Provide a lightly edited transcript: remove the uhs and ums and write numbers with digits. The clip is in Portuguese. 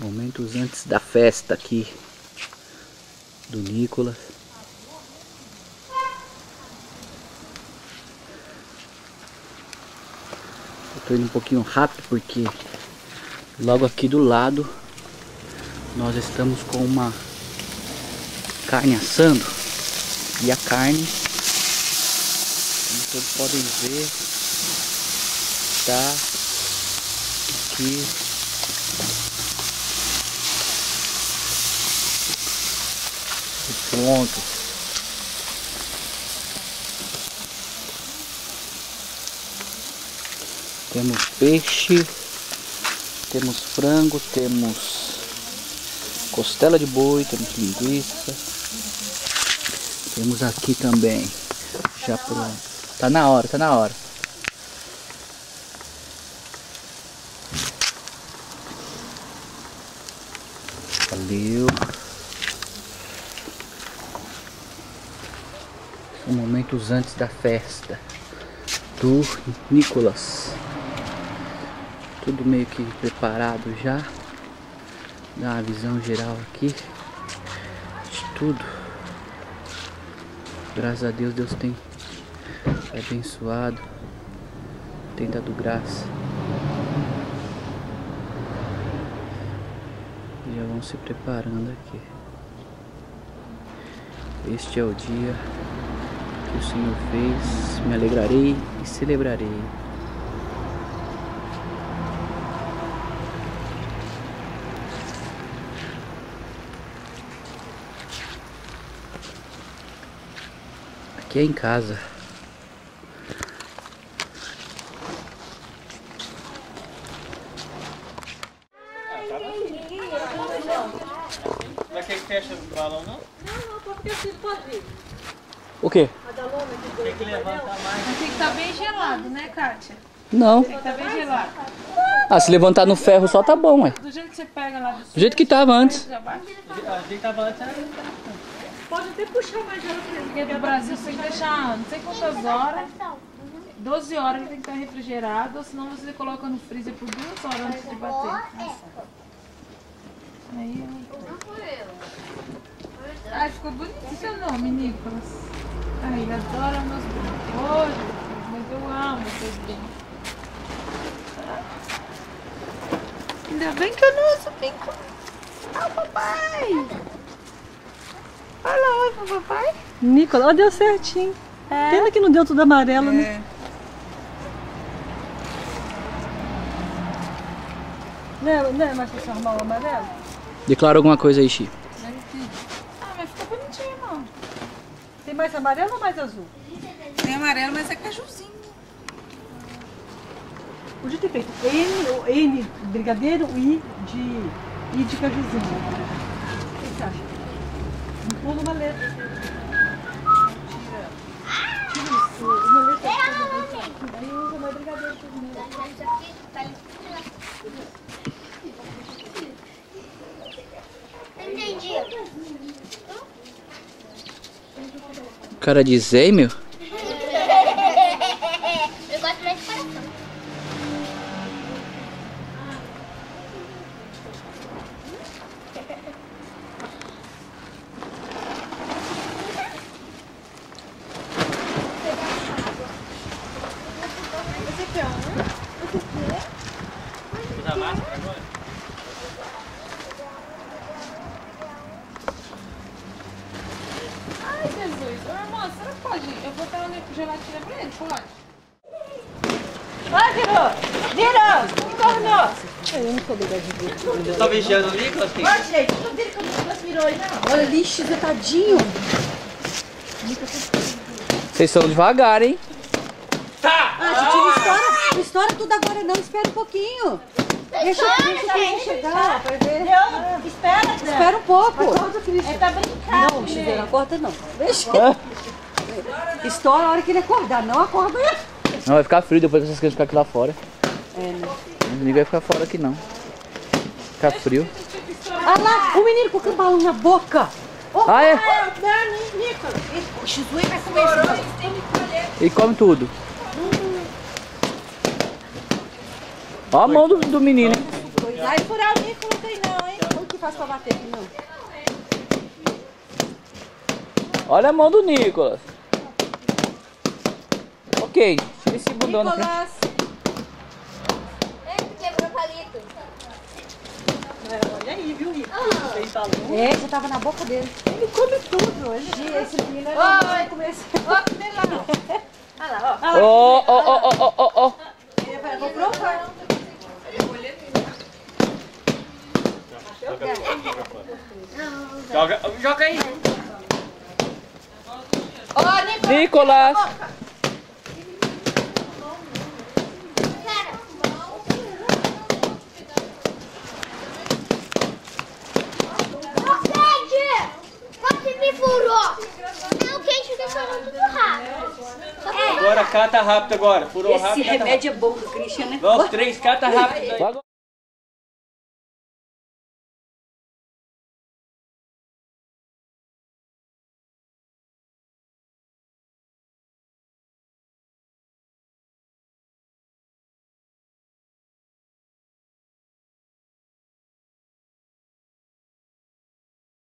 Momentos antes da festa aqui do Nicolas. Eu tô indo um pouquinho rápido porque logo aqui do lado nós estamos com uma carne assando. E a carne, como todos podem ver, está aqui pronto. Temos peixe, temos frango, temos costela de boi, temos linguiça. Temos aqui também, já pronto. Tá na hora, tá na hora. Valeu. São momentos antes da festa do Nicolas. Tudo meio que preparado já. Dá uma visão geral aqui de tudo. Graças a Deus, Deus tem abençoado, tem dado graça. E já vão se preparando aqui. Este é o dia que o Senhor fez, me alegrarei e celebrarei. Aqui é em casa. Mas quer que fecha o balão, não? Não, porque assim pode vir. O quê? A da lona que Tem que levantar mais. Mas tem que estar bem gelado, né, Kátia? Não. Tem que estar bem gelado. Ah, se levantar no ferro só tá bom, ué. Do jeito que você pega lá do Do jeito que tava antes. A gente tava antes. pode até puxar mais ela pra Porque do Brasil você tem que deixar não sei quantas horas, 12 horas ele tem que estar refrigerado, ou senão você coloca no freezer por 2 horas antes de bater. Aí, ai, ficou bonito seu nome, Nicolas. Ai, ele adora meus brincos. Ô, Jesus, mas eu amo seus brincos. Ainda bem que eu não uso brinco. Ah, papai! Fala oi pro papai. Nicolas, ó, deu certinho. É. Pena que não deu tudo amarelo, né? Né, mas você arrumar o amarelo? Declara alguma coisa aí, Xi. Ah, mas ficou bonitinho, não. Tem mais amarelo ou mais azul? Tem amarelo, mas é cajuzinho. Podia ter feito N de brigadeiro e de cajuzinho. O que você acha? Não pula uma letra. Tira isso, uma letra. Aí usa mais brigadeiro. Entendi. Cara de Zé, meu. Eu gosto mais de coração. Usa máscara agora? Ai, Jesus. Ô, irmã, será que pode? Eu vou dar uma gelatina pra ele, pode? Ah, virou! Entornou! Eu não sou legal de ver. Você tá vigiando o Nicolas? Olha, gente, não viram que o Nicolas virou aí, não? Olha, lixo, tadinho. Vocês estão devagar, hein? Ah, gente, não estoura tudo agora não, espera um pouquinho. Deixa o cliente chegar, vai ver. Espera um pouco. É pra brincar. Não, Chiveiro, não acorda não. Deixa. Estoura a hora que ele acordar, não acorda aí. Não, vai ficar frio depois que vocês querem ficar aqui lá fora. É, né? Ninguém vai ficar fora aqui, não. Fica frio. Ah lá, o menino com o balão na boca. Oh, Ah, é? Nicolas. O Chizuí vai comer isso. Ele come tudo. Ó a mão do menino, hein? Vai furar o Nicolas, não tem não, hein? faz pra bater aqui, não? Olha a mão do Nicolas. Ok, tira esse bundão na frente. Nicolas. Quebrou o palito. Olha aí, viu, Rico? É, já tava na boca dele. Ele come tudo. Esse menino vai comer. Ó, comer lá. Olha lá, ó. Ó. Ele vai provar. Joga aí. Nicolas. Você me furou! Não, o quente fica furando tudo rápido. Agora cata rápido agora. Furou rápido. Esse remédio é bom do Christian, né? Vamos, 3, cata rápido aí.